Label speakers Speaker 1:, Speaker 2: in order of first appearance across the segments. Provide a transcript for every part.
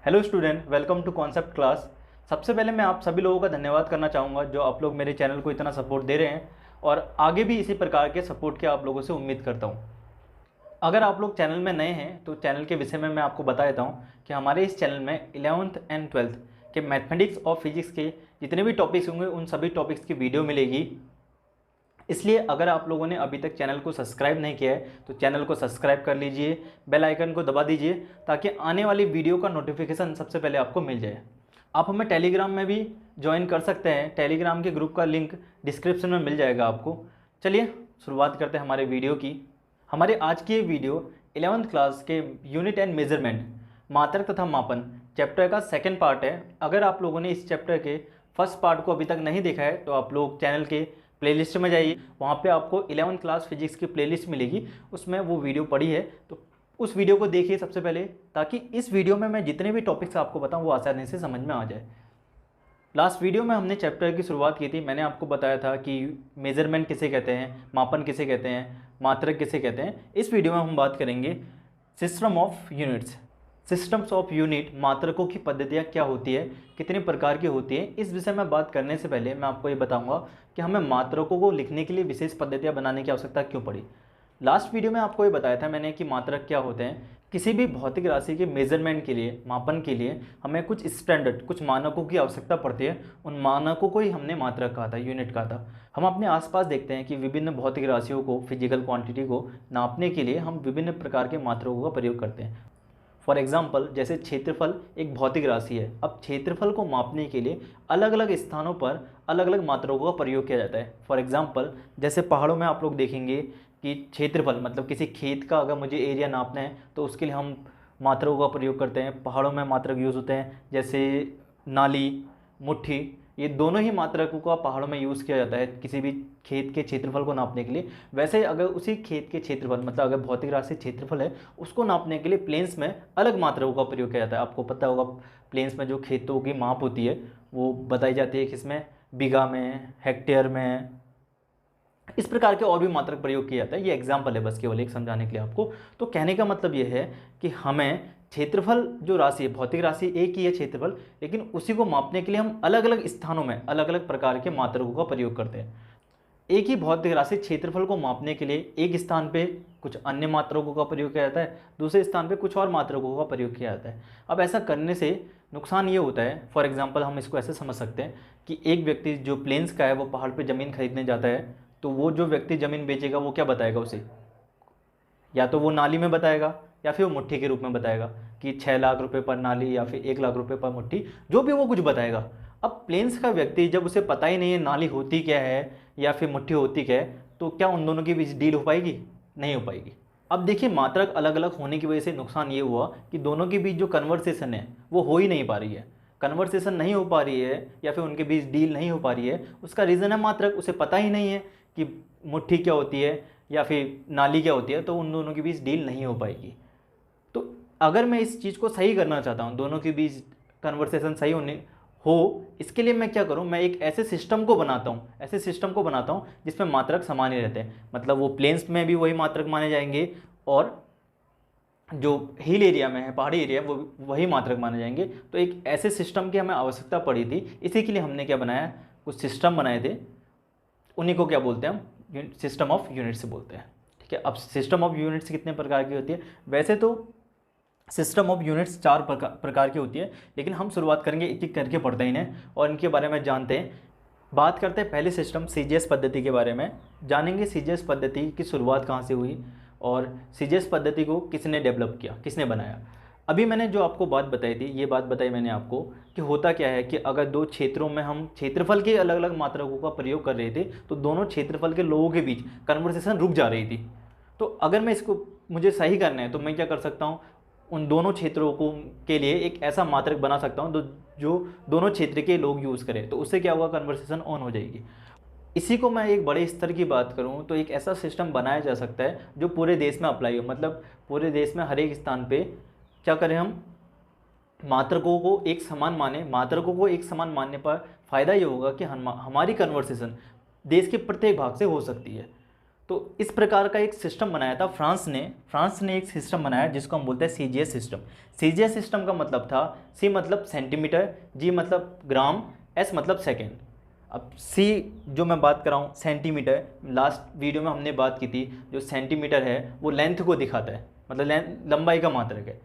Speaker 1: Hello student, welcome to concept class. सबसे पहले मैं आप सभी लोगों का धन्यवाद करना चाहूँगा जो आप लोग मेरे चैनल को इतना सपोर्ट दे रहे हैं और आगे भी इसी प्रकार के सपोर्ट की आप लोगों से उम्मीद करता हूँ। अगर आप लोग चैनल में नए हैं तो चैनल के विषय में मैं आपको बता देता हूँ कि हमारे इस चैनल में 11th एंड 12th के मैथमेटिक्स और फिजिक्स के जितने भी टॉपिक्स होंगे उन सभी टॉपिक्स की वीडियो मिलेगी। इसलिए अगर आप लोगों ने अभी तक चैनल को सब्सक्राइब नहीं किया है तो चैनल को सब्सक्राइब कर लीजिए, बेल आइकन को दबा दीजिए ताकि आने वाली वीडियो का नोटिफिकेशन सबसे पहले आपको मिल जाए। आप हमें टेलीग्राम में भी ज्वाइन कर सकते हैं, टेलीग्राम के ग्रुप का लिंक डिस्क्रिप्शन में मिल जाएगा आपको। चलिए शुरुआत करते हैं हमारे वीडियो की। हमारे आज की ये वीडियो 11th क्लास के यूनिट एंड मेजरमेंट मात्रक तथा मापन चैप्टर का सेकेंड पार्ट है। अगर आप लोगों ने इस चैप्टर के फर्स्ट पार्ट को अभी तक नहीं देखा है तो आप लोग चैनल के प्लेलिस्ट में जाइए, वहाँ पे आपको 11th क्लास फिजिक्स की प्लेलिस्ट मिलेगी, उसमें वो वीडियो पड़ी है तो उस वीडियो को देखिए सबसे पहले, ताकि इस वीडियो में मैं जितने भी टॉपिक्स आपको बताऊँ वो आसानी से समझ में आ जाए। लास्ट वीडियो में हमने चैप्टर की शुरुआत की थी, मैंने आपको बताया था कि मेजरमेंट किसे कहते हैं, मापन किसे कहते हैं, मात्रक किसे कहते हैं। इस वीडियो में हम बात करेंगे system of units. Systems of unit, मात्रकों की पद्धतियाँ क्या होती है, कितने प्रकार की होती है। इस विषय में बात करने से पहले मैं आपको ये बताऊंगा कि हमें मात्रकों को लिखने के लिए विशेष पद्धतियाँ बनाने की आवश्यकता क्यों पड़ी। लास्ट वीडियो में आपको ये बताया था मैंने कि मात्रक क्या होते हैं। किसी भी भौतिक राशि के मेजरमेंट के लिए, मापन के लिए हमें कुछ स्टैंडर्ड, कुछ मानकों की आवश्यकता पड़ती है। उन मानकों को ही हमने मात्रक कहा था, यूनिट कहा था। हम अपने आसपास देखते हैं कि विभिन्न भौतिक राशियों को, फिजिकल क्वांटिटी को नापने के लिए हम विभिन्न प्रकार के मात्रकों का प्रयोग करते हैं। फॉर एग्जाम्पल, जैसे क्षेत्रफल एक भौतिक राशि है। अब क्षेत्रफल को मापने के लिए अलग अलग स्थानों पर अलग अलग मात्रकों का प्रयोग किया जाता है। फॉर एग्जाम्पल, जैसे पहाड़ों में आप लोग देखेंगे कि क्षेत्रफल मतलब किसी खेत का अगर मुझे एरिया नापना है तो उसके लिए हम मात्रकों का प्रयोग करते हैं। पहाड़ों में मात्रक यूज़ होते हैं जैसे नाली, मुट्ठी, ये दोनों ही मात्रकों का पहाड़ों में यूज़ किया जाता है किसी भी खेत के क्षेत्रफल को नापने के लिए। वैसे अगर उसी खेत के क्षेत्रफल मतलब अगर भौतिक राशि क्षेत्रफल है उसको नापने के लिए प्लेन्स में अलग मात्रकों का प्रयोग किया जाता है। आपको पता होगा प्लेन्स में जो खेतों की माप होती है वो बताई जाती है किसमें, बीघा में, हेक्टेयर में, इस प्रकार के और भी मात्रक प्रयोग किया जाता है। ये एग्जाम्पल है बस केवल एक समझाने के लिए आपको। तो कहने का मतलब ये है कि हमें क्षेत्रफल जो राशि है, भौतिक राशि एक ही है क्षेत्रफल, लेकिन उसी को मापने के लिए हम अलग अलग स्थानों में अलग अलग प्रकार के मात्रकों का प्रयोग करते हैं। एक ही भौतिक राशि क्षेत्रफल को मापने के लिए एक स्थान पे कुछ अन्य मात्रकों का प्रयोग किया जाता है, दूसरे स्थान पे कुछ और मात्रकों का प्रयोग किया जाता है। अब ऐसा करने से नुकसान ये होता है, फॉर एग्जांपल हम इसको ऐसे समझ सकते हैं कि एक व्यक्ति जो प्लेन्स का है वो पहाड़ पे ज़मीन खरीदने जाता है, तो वो जो व्यक्ति ज़मीन बेचेगा वो क्या बताएगा उसे, या तो वो नाली में बताएगा या फिर वो मुट्ठी के रूप में बताएगा कि 6 लाख रुपए पर नाली या फिर 1 लाख रुपए पर मुट्ठी, जो भी वो कुछ बताएगा। अब प्लेन्स का व्यक्ति जब उसे पता ही नहीं है नाली होती क्या है या फिर मुट्ठी होती क्या है, तो क्या उन दोनों के बीच डील हो पाएगी? नहीं हो पाएगी। अब देखिए, मात्रक अलग अलग होने की वजह से नुकसान ये हुआ कि दोनों के बीच जो कन्वर्सेशन है वो हो ही नहीं पा रही है। कन्वर्सेशन नहीं हो पा रही है या फिर उनके बीच डील नहीं हो पा रही है, उसका रीज़न है मात्रक। उसे पता ही नहीं है कि मुट्ठी क्या होती है या फिर नाली क्या होती है, तो उन दोनों के बीच डील नहीं हो पाएगी। तो अगर मैं इस चीज़ को सही करना चाहता हूँ, दोनों के बीच कन्वर्सेशन सही होने हो, इसके लिए मैं क्या करूँ, मैं एक ऐसे सिस्टम को बनाता हूँ, ऐसे सिस्टम को बनाता हूँ जिसमें मात्रक समान ही रहते हैं। मतलब वो प्लेन्स में भी वही मात्रक माने जाएंगे और जो हिल एरिया में है, पहाड़ी एरिया, वो वही मात्रक माने जाएंगे। तो एक ऐसे सिस्टम की हमें आवश्यकता पड़ी थी, इसी के लिए हमने क्या बनाया, कुछ सिस्टम बनाए थे। उन्हीं को क्या बोलते हैं हम, सिस्टम ऑफ यूनिट्स बोलते हैं। ठीक है। अब सिस्टम ऑफ यूनिट्स कितने प्रकार की होती है? वैसे तो सिस्टम ऑफ यूनिट्स 4 प्रकार की होती है, लेकिन हम शुरुआत करेंगे एक एक करके पढ़ते हैं इन्हें और इनके बारे में जानते हैं। बात करते हैं पहले सिस्टम सीजीएस पद्धति के बारे में, जानेंगे सीजीएस पद्धति की शुरुआत कहाँ से हुई और सीजीएस पद्धति को किसने डेवलप किया, किसने बनाया। अभी मैंने जो आपको बात बताई थी, ये बात बताई मैंने आपको कि होता क्या है कि अगर दो क्षेत्रों में हम क्षेत्रफल के अलग अलग मात्रकों का प्रयोग कर रहे थे तो दोनों क्षेत्रफल के लोगों के बीच कन्वर्सेशन रुक जा रही थी। तो अगर मैं इसको, मुझे सही करना है तो मैं क्या कर सकता हूँ, उन दोनों क्षेत्रों को के लिए एक ऐसा मात्रक बना सकता हूँ जो दोनों क्षेत्र के लोग यूज़ करें, तो उससे क्या होगा, कन्वर्सेशन ऑन हो जाएगी। इसी को मैं एक बड़े स्तर की बात करूँ तो एक ऐसा सिस्टम बनाया जा सकता है जो पूरे देश में अप्लाई हो। मतलब पूरे देश में हर एक स्थान पे क्या करें, हम मात्रकों को एक समान माने। मात्रकों को एक समान मानने पर फ़ायदा ये होगा कि हमारी कन्वर्सेशन देश के प्रत्येक भाग से हो सकती है। तो इस प्रकार का एक सिस्टम बनाया था फ्रांस ने एक सिस्टम बनाया जिसको हम बोलते हैं सीजीएस सिस्टम। सीजीएस सिस्टम का मतलब था, सी मतलब सेंटीमीटर, जी मतलब ग्राम, एस मतलब सेकेंड। अब सी जो मैं बात कर रहा हूँ सेंटीमीटर, लास्ट वीडियो में हमने बात की थी, जो सेंटीमीटर है वो लेंथ को दिखाता है, मतलब लंबाई का मात्रक है।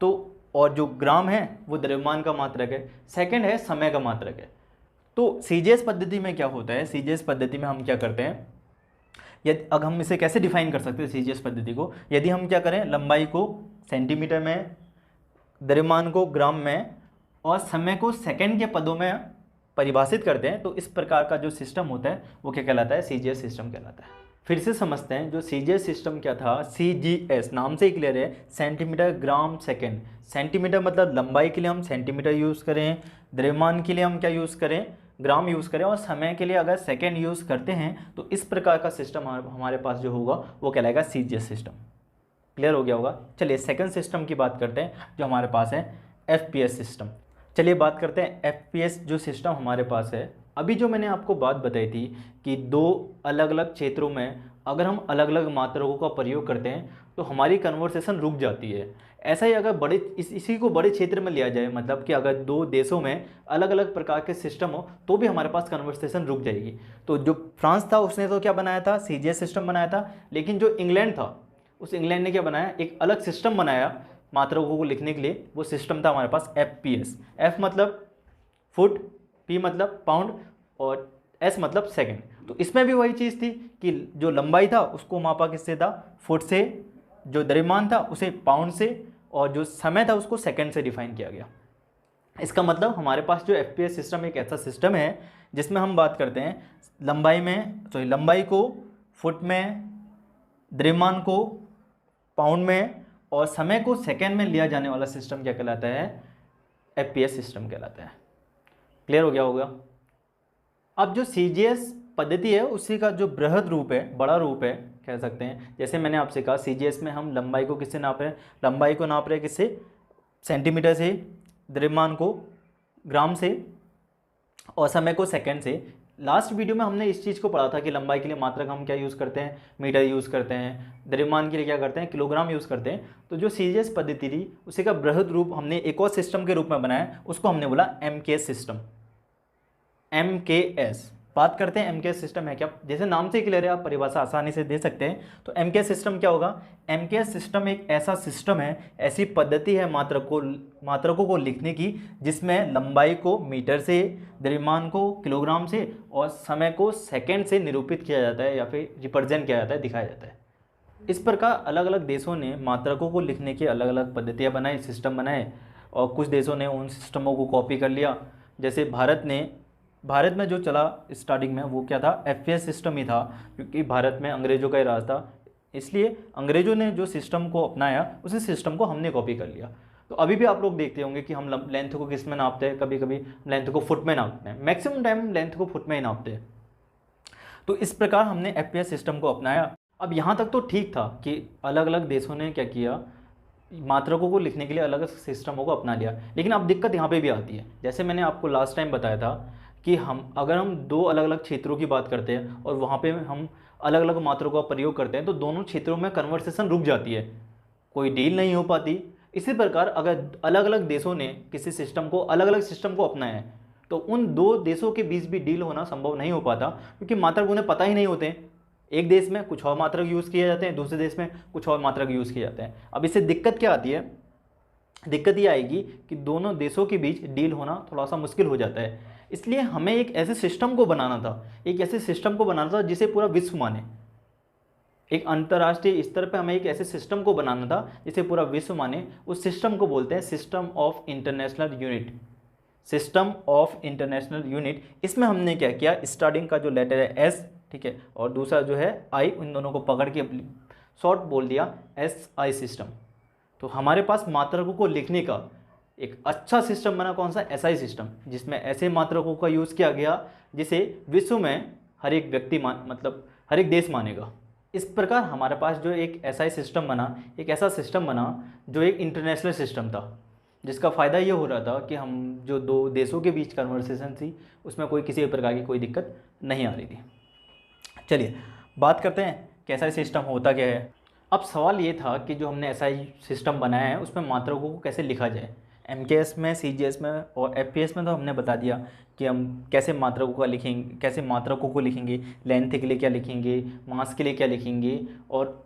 Speaker 1: तो और जो ग्राम है वो द्रव्यमान का मात्रक है, सेकेंड है समय का मात्रक है। तो सीजीएस पद्धति में क्या होता है, सीजीएस पद्धति में हम क्या करते हैं, यदि अब हम इसे कैसे डिफाइन कर सकते हैं सीजीएस पद्धति को, यदि हम क्या करें, लंबाई को सेंटीमीटर में, द्रव्यमान को ग्राम में और समय को सेकंड के पदों में परिभाषित करते हैं, तो इस प्रकार का जो सिस्टम होता है वो क्या कहलाता है, सीजीएस सिस्टम कहलाता है। फिर से समझते हैं जो सीजीएस सिस्टम क्या था, सीजीएस नाम से ही क्लियर है, सेंटीमीटर ग्राम सेकेंड। सेंटीमीटर मतलब लंबाई के लिए हम सेंटीमीटर यूज़ करें, द्रव्यमान के लिए हम क्या यूज़ करें, ग्राम यूज़ करें, और समय के लिए अगर सेकेंड यूज़ करते हैं तो इस प्रकार का सिस्टम हमारे पास जो होगा वो कहलाएगा सीजीएस सिस्टम। क्लियर हो गया होगा। चलिए सेकंड सिस्टम की बात करते हैं जो हमारे पास है, एफपीएस सिस्टम। चलिए बात करते हैं एफपीएस जो सिस्टम हमारे पास है। अभी जो मैंने आपको बात बताई थी कि दो अलग अलग क्षेत्रों में अगर हम अलग अलग मात्रकों का प्रयोग करते हैं तो हमारी कन्वर्सेशन रुक जाती है। ऐसा ही अगर इसी को बड़े क्षेत्र में लिया जाए, मतलब कि अगर दो देशों में अलग अलग प्रकार के सिस्टम हो तो भी हमारे पास कन्वर्सेशन रुक जाएगी। तो जो फ्रांस था उसने तो क्या बनाया था, सीजीएस सिस्टम बनाया था, लेकिन जो इंग्लैंड था उस इंग्लैंड ने क्या बनाया, एक अलग सिस्टम बनाया मात्रकों को लिखने के लिए। वो सिस्टम था हमारे पास एफपीएस। एफ मतलब फुट, पी मतलब पाउंड और एस मतलब सेकंड। तो इसमें भी वही चीज़ थी कि जो लंबाई था उसको मापा किससे था, फुट से, जो द्रव्यमान था उसे पाउंड से, और जो समय था उसको सेकंड से डिफाइन किया गया। इसका मतलब हमारे पास जो एफपीएस सिस्टम एक ऐसा सिस्टम है जिसमें हम बात करते हैं लंबाई को फुट में, द्रव्यमान को पाउंड में और समय को सेकेंड में लिया जाने वाला सिस्टम क्या कहलाता है, एफपीएस सिस्टम कहलाता है। क्लियर हो गया होगा। अब जो सीजीएस पद्धति है उसी का जो बृहद रूप है, बड़ा रूप है कह सकते हैं, जैसे मैंने आपसे कहा सीजीएस में हम लंबाई को किससे नाप रहे हैं, लंबाई को नाप रहे हैं किससे, सेंटीमीटर से, द्रव्यमान को ग्राम से और समय को सेकंड से। लास्ट वीडियो में हमने इस चीज़ को पढ़ा था कि लंबाई के लिए मात्रक हम क्या यूज़ करते हैं, मीटर यूज़ करते हैं, द्रव्यमान के लिए क्या करते हैं, किलोग्राम यूज़ करते हैं। तो जो सीजीएस पद्धति थी उसी का बृहद रूप हमने एक और सिस्टम के रूप में बनाया, उसको हमने बोला एमकेएस सिस्टम। एमकेएस बात करते हैं, एमकेएस सिस्टम है क्या, जैसे नाम से क्लियर है, आप परिभाषा आसानी से दे सकते हैं। तो एमकेएस सिस्टम क्या होगा, एमकेएस सिस्टम एक ऐसा सिस्टम है, ऐसी पद्धति है मात्रकों को लिखने की जिसमें लंबाई को मीटर से, द्रव्यमान को किलोग्राम से और समय को सेकंड से निरूपित किया जाता है या फिर रिप्रेजेंट किया जाता है, दिखाया जाता है। इस प्रकार अलग अलग देशों ने मात्रकों को लिखने की अलग अलग पद्धतियाँ बनाई, सिस्टम बनाए, और कुछ देशों ने उन सिस्टमों को कॉपी कर लिया। जैसे भारत में जो चला स्टार्टिंग में वो क्या था, एफपीएस सिस्टम ही था, क्योंकि भारत में अंग्रेज़ों का ही राज था, इसलिए अंग्रेज़ों ने जो सिस्टम को अपनाया उसी सिस्टम को हमने कॉपी कर लिया। तो अभी भी आप लोग देखते होंगे कि हम लेंथ को किस में नापते हैं, कभी कभी लेंथ को फुट में नापते हैं, मैक्सिमम टाइम लेंथ को फुट में ही नापते हैं। तो इस प्रकार हमने एफपीएस सिस्टम को अपनाया। अब यहाँ तक तो ठीक था कि अलग अलग देशों ने क्या किया, मात्रकों को लिखने के लिए अलग अलग सिस्टमों को अपना लिया, लेकिन अब दिक्कत यहाँ पे भी आती है। जैसे मैंने आपको लास्ट टाइम बताया था कि अगर हम दो अलग अलग क्षेत्रों की बात करते हैं और वहाँ पे हम अलग अलग मात्रकों का प्रयोग करते हैं तो दोनों क्षेत्रों में कन्वर्सेशन रुक जाती है, कोई डील नहीं हो पाती। इसी प्रकार अगर अलग अलग देशों ने किसी सिस्टम को, अलग अलग सिस्टम को अपनाया है तो उन दो देशों के बीच भी डील होना संभव नहीं हो पाता, क्योंकि मात्रक उन्हें पता ही नहीं होते। एक देश में कुछ और मात्रक यूज़ किए जाते हैं, दूसरे देश में कुछ और मात्रक यूज़ किए जाते हैं। अब इससे दिक्कत क्या आती है, दिक्कत ये आएगी कि दोनों देशों के बीच डील होना थोड़ा सा मुश्किल हो जाता है। इसलिए हमें एक ऐसे सिस्टम को बनाना था, एक ऐसे सिस्टम को बनाना था जिसे पूरा विश्व माने। एक अंतर्राष्ट्रीय स्तर पर हमें एक ऐसे सिस्टम को बनाना था जिसे पूरा विश्व माने। उस सिस्टम को बोलते हैं system of international unit. System of international unit, इसमें हमने क्या किया, स्टार्टिंग का जो लेटर है एस, ठीक है, और दूसरा जो है आई, उन दोनों को पकड़ के शॉर्ट बोल दिया SI सिस्टम। तो हमारे पास मात्रकों को लिखने का एक अच्छा सिस्टम बना, कौन सा, SI सिस्टम, जिसमें ऐसे मात्रकों का यूज़ किया गया जिसे विश्व में हर एक व्यक्ति मतलब हर एक देश मानेगा। इस प्रकार हमारे पास जो एक SI सिस्टम बना, एक ऐसा सिस्टम बना जो एक इंटरनेशनल सिस्टम था, जिसका फ़ायदा ये हो रहा था कि हम जो दो देशों के बीच कन्वर्सेशन थी उसमें कोई किसी प्रकार की कोई दिक्कत नहीं आ रही थी। चलिए बात करते हैं कि एसआई सिस्टम होता क्या है। अब सवाल ये था कि जो हमने एसआई सिस्टम बनाया है उसमें मात्रकों को कैसे लिखा जाए। एमकेएस में, सीजीएस में और एफपीएस में तो हमने बता दिया कि हम कैसे मात्रकों का लिखेंगे, कैसे मात्रकों को लिखेंगे, लेंथ के लिए क्या लिखेंगे, मास के लिए क्या लिखेंगे और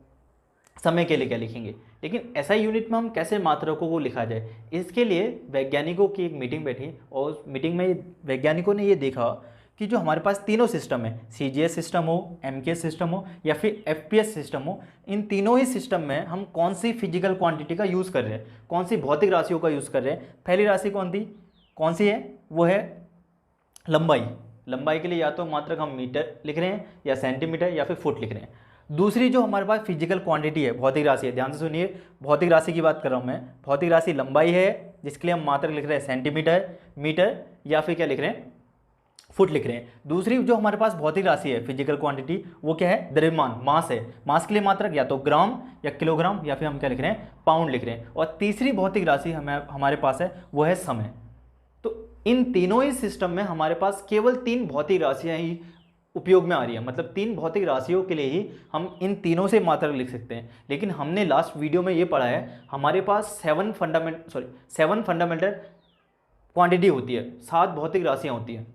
Speaker 1: समय के लिए क्या लिखेंगे। लेकिन एसआई यूनिट में हम कैसे मात्रकों को लिखा जाए, इसके लिए वैज्ञानिकों की एक मीटिंग बैठी और उस मीटिंग में वैज्ञानिकों ने ये देखा कि जो हमारे पास तीनों सिस्टम है, सीजीएस सिस्टम हो, एमकेएस सिस्टम हो या फिर एफपीएस सिस्टम हो, इन तीनों ही सिस्टम में हम कौन सी फिजिकल क्वांटिटी का यूज़ कर रहे हैं, कौन सी भौतिक राशियों का यूज़ कर रहे हैं। पहली राशि कौन सी है, वो है लंबाई। लंबाई के लिए या तो मात्रक हम मीटर लिख रहे हैं या सेंटीमीटर या फिर फुट लिख रहे हैं। दूसरी जो हमारे पास फिजिकल क्वांटिटी है, भौतिक राशि है, ध्यान से सुनिए, भौतिक राशि की बात कर रहा हूँ मैं। भौतिक राशि लंबाई है जिसके लिए हम मात्रक लिख रहे हैं सेंटीमीटर, मीटर या फिर क्या लिख रहे हैं, फुट लिख रहे हैं। दूसरी जो हमारे पास भौतिक राशि है, फिजिकल क्वांटिटी, वो क्या है, द्रव्यमान, मास है। मास के लिए मात्रक या तो ग्राम या किलोग्राम या फिर हम क्या लिख रहे हैं, पाउंड लिख रहे हैं। और तीसरी भौतिक राशि हमारे पास है, वो है समय। तो इन तीनों ही सिस्टम में हमारे पास केवल 3 भौतिक राशियां ही उपयोग में आ रही है, मतलब 3 भौतिक राशियों के लिए ही हम इन तीनों से मात्रक लिख सकते हैं। लेकिन हमने लास्ट वीडियो में ये पढ़ा है हमारे पास 7 फंडामेंटल क्वांटिटी होती है, 7 भौतिक राशियां होती हैं।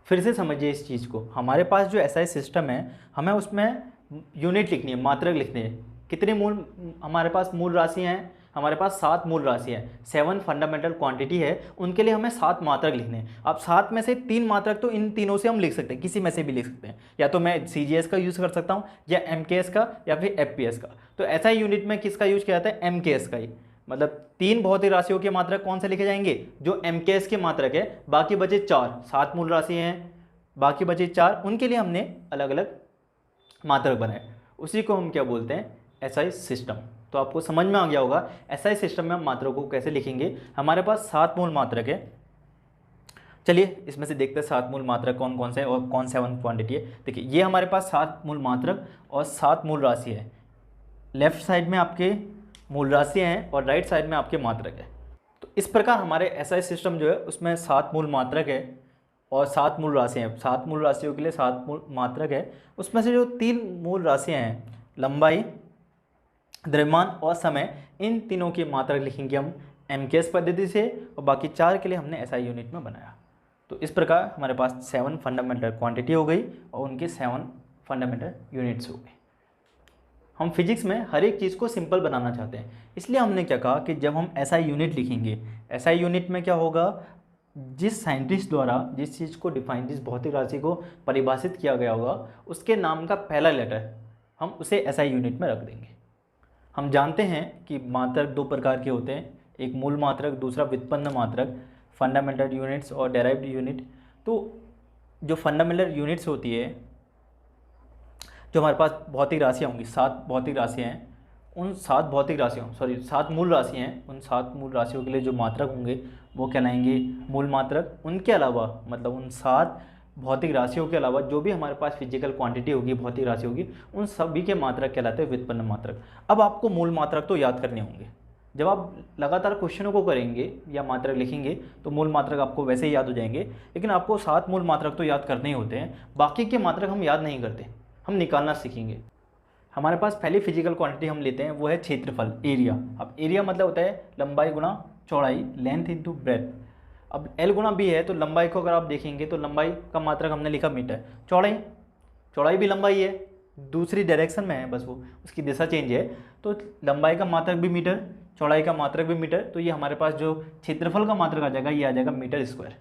Speaker 1: फिर से समझिए इस चीज़ को, हमारे पास जो एसआई सिस्टम है हमें उसमें यूनिट लिखनी है, मात्रक लिखनी है। कितने मूल हमारे पास मूल राशियाँ हैं, हमारे पास 7 मूल राशियाँ हैं, 7 फंडामेंटल क्वांटिटी है, उनके लिए हमें 7 मात्रक लिखने हैं। अब 7 में से 3 मात्रक तो इन तीनों से हम लिख सकते हैं, किसी में से भी लिख सकते हैं, या तो मैं सीजीएस का यूज़ कर सकता हूँ या एमकेएस का या फिर एफपीएस का। तो एसआई यूनिट में किसका यूज किया जाता है, एमकेएस का ही। मतलब 3 भौतिक राशियों के मात्रक कौन से लिखे जाएंगे, जो एमकेएस के मात्रक है। बाकी बचे 4, 7 मूल राशि हैं, बाकी बचे 4, उनके लिए हमने अलग अलग मात्रक बनाए। उसी को हम क्या बोलते हैं, एसआई सिस्टम। तो आपको समझ में आ गया होगा एसआई सिस्टम में हम मात्रकों को कैसे लिखेंगे। हमारे पास 7 मूल मात्रक है। चलिए इसमें से देखते हैं 7 मूल मात्रक कौन कौन से और कौन 7 क्वांटिटी है। देखिए ये हमारे पास 7 मूल मात्रक और 7 मूल राशि है। लेफ्ट साइड में आपके मूल राशियाँ हैं और राइट साइड में आपके मात्रक है। तो इस प्रकार हमारे एसआई सिस्टम जो है उसमें 7 मूल मात्रक है और 7 मूल राशियाँ हैं। 7 मूल राशियों के लिए 7 मूल मात्रक है। उसमें से जो 3 मूल राशियाँ हैं, लंबाई, द्रव्यमान और समय, इन तीनों की मात्रक लिखेंगे हम एमकेएस पद्धति से, और बाकी 4 के लिए हमने एसआई यूनिट में बनाया। तो इस प्रकार हमारे पास 7 फंडामेंटल क्वांटिटी हो गई और उनके 7 फंडामेंटल यूनिट्स हो गए। हम फिजिक्स में हर एक चीज़ को सिंपल बनाना चाहते हैं, इसलिए हमने क्या कहा कि जब हम एसआई यूनिट लिखेंगे, एसआई यूनिट में क्या होगा, जिस साइंटिस्ट द्वारा जिस चीज़ को डिफाइन, जिस भौतिक राशि को परिभाषित किया गया होगा, उसके नाम का पहला लेटर हम उसे एसआई यूनिट में रख देंगे। हम जानते हैं कि मात्रक 2 प्रकार के होते हैं, एक मूल मात्रक, दूसरा व्युत्पन्न मात्रक, फंडामेंटल यूनिट्स और डेराइव्ड यूनिट। तो जो फंडामेंटल यूनिट्स होती है, जो हमारे पास भौतिक राशियाँ होंगी, 7 भौतिक राशियाँ हैं, उन 7 मूल राशियाँ हैं, उन 7 मूल राशियों के लिए जो मात्रक होंगे वो कहलाएंगे मूल मात्रक। उनके अलावा, मतलब उन 7 भौतिक राशियों के अलावा जो भी हमारे पास फिजिकल क्वांटिटी होगी, भौतिक राशि होगी, उन सभी के मात्रक कहलाते हैं व्युत्पन्न मात्रक। अब आपको मूल मात्रक तो याद करने होंगे, जब आप लगातार क्वेश्चनों को करेंगे या मात्रक लिखेंगे तो मूल मात्रक आपको वैसे ही याद हो जाएंगे, लेकिन आपको 7 मूल मात्रक तो याद करने ही होते हैं। बाकी के मात्रक हम याद नहीं करते, हम निकालना सीखेंगे। हमारे पास पहली फिजिकल क्वांटिटी हम लेते हैं, वो है क्षेत्रफल, एरिया। अब एरिया मतलब होता है लंबाई गुणा चौड़ाई, लेंथ इंटू ब्रेथ। अब एल गुणा बी है, तो लंबाई को अगर आप देखेंगे तो लंबाई का मात्रक हमने लिखा मीटर, चौड़ाई भी लंबाई है, दूसरी डायरेक्शन में है, बस वो उसकी दिशा चेंज है। तो लंबाई का मात्रक भी मीटर, चौड़ाई का मात्रक भी मीटर, तो ये हमारे पास जो क्षेत्रफल का मात्रक आ जाएगा, ये आ जाएगा मीटर स्क्वायर।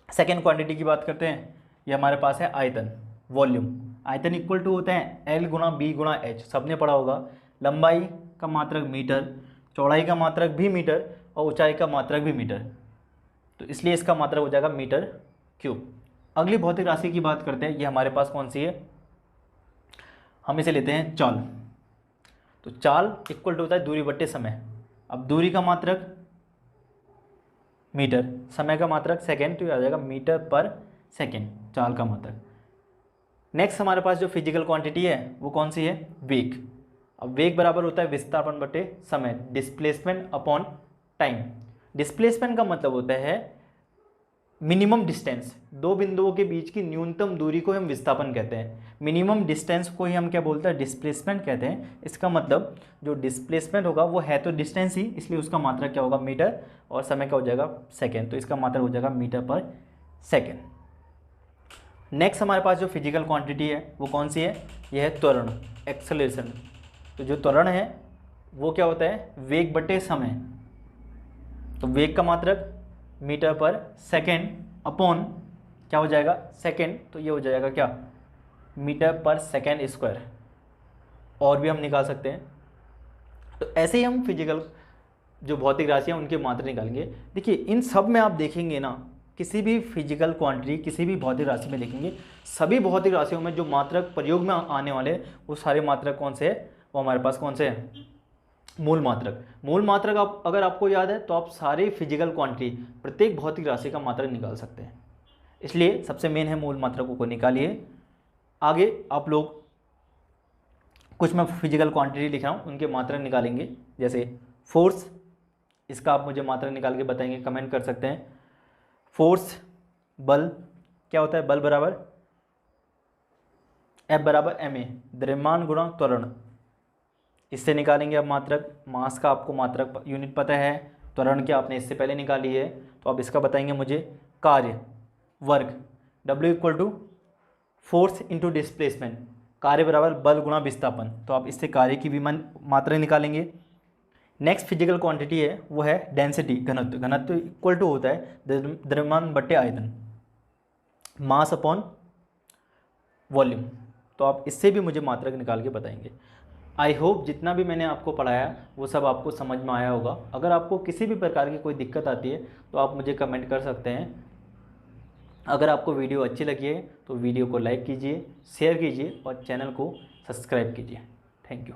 Speaker 1: सेकेंड क्वांटिटी की बात करते हैं, ये हमारे पास है आयतन, वॉल्यूम। आयतन इक्वल टू होता है एल गुणा बी गुणा एच, सबने पढ़ा होगा। लंबाई का मात्रक मीटर, चौड़ाई का मात्रक भी मीटर और ऊंचाई का मात्रक भी मीटर, तो इसलिए इसका मात्रक हो जाएगा मीटर क्यूब। अगली भौतिक राशि की बात करते हैं, ये हमारे पास कौन सी है, हम इसे लेते हैं चाल। तो चाल इक्वल टू होता है दूरी बट्टे समय। अब दूरी का मात्रक मीटर, समय का मात्रक सेकेंड, तो ये आ जाएगा मीटर पर सेकेंड, चाल का मात्रक। नेक्स्ट हमारे पास जो फिजिकल क्वांटिटी है वो कौन सी है, वेग। अब वेग बराबर होता है विस्थापन बटे समय, डिस्प्लेसमेंट अपॉन टाइम। डिस्प्लेसमेंट का मतलब होता है मिनिमम डिस्टेंस, दो बिंदुओं के बीच की न्यूनतम दूरी को हम विस्थापन कहते हैं। मिनिमम डिस्टेंस को ही हम क्या बोलते हैं, डिस्प्लेसमेंट कहते हैं। इसका मतलब जो डिस्प्लेसमेंट होगा वो है तो डिस्टेंस ही, इसलिए उसका मात्रक क्या होगा, मीटर, और समय क्या हो जाएगा, सेकेंड, तो इसका मात्रक हो जाएगा मीटर पर सेकेंड। नेक्स्ट हमारे पास जो फिजिकल क्वांटिटी है वो कौन सी है, यह है त्वरण, एक्सेलरेशन। तो जो त्वरण है वो क्या होता है, वेग बटे समय। तो वेग का मात्रक मीटर पर सेकेंड अपॉन क्या हो जाएगा, सेकेंड, तो ये हो जाएगा क्या, मीटर पर सेकेंड स्क्वायर। और भी हम निकाल सकते हैं। तो ऐसे ही हम फिजिकल जो भौतिक राशि है उनके मात्रा निकालेंगे। देखिए इन सब में आप देखेंगे ना, किसी भी फिजिकल क्वांटिटी, किसी भी भौतिक राशि में देखेंगे, सभी भौतिक राशियों में जो मात्रक प्रयोग में आने वाले वो सारे मात्रक कौन से हैं, वो हमारे पास कौन से हैं, मूल मात्रक। मूल मात्रक आप अगर आपको याद है तो आप सारे फिजिकल क्वांटिटी, प्रत्येक भौतिक राशि का मात्रक निकाल सकते हैं। इसलिए सबसे मेन है मूल मात्रकों को निकालिए। आगे आप लोग कुछ मैं फिजिकल क्वांटिटी लिख रहा हूँ उनके मात्रक निकालेंगे। जैसे फोर्स, इसका आप मुझे मात्रक निकाल के बताएंगे, कमेंट कर सकते हैं। फोर्स, बल, क्या होता है, बल बराबर F बराबर ma, द्रव्यमान गुणा त्वरण, इससे निकालेंगे अब मात्रक। मास का आपको मात्रक यूनिट पता है, त्वरण की आपने इससे पहले निकाली है, तो आप इसका बताएंगे मुझे। कार्य, work, W equal to force into displacement, कार्य बराबर बल गुणा विस्थापन, तो आप इससे कार्य की भी मात्रा निकालेंगे। नेक्स्ट फिजिकल क्वांटिटी है वो है डेंसिटी, घनत्व। घनत्व इक्वल टू होता है द्रव्यमान बटे आयतन, मास अपॉन वॉल्यूम, तो आप इससे भी मुझे मात्रक निकाल के बताएंगे। आई होप जितना भी मैंने आपको पढ़ाया वो सब आपको समझ में आया होगा। अगर आपको किसी भी प्रकार की कोई दिक्कत आती है तो आप मुझे कमेंट कर सकते हैं। अगर आपको वीडियो अच्छी लगी है तो वीडियो को लाइक कीजिए, शेयर कीजिए और चैनल को सब्सक्राइब कीजिए। Thank you.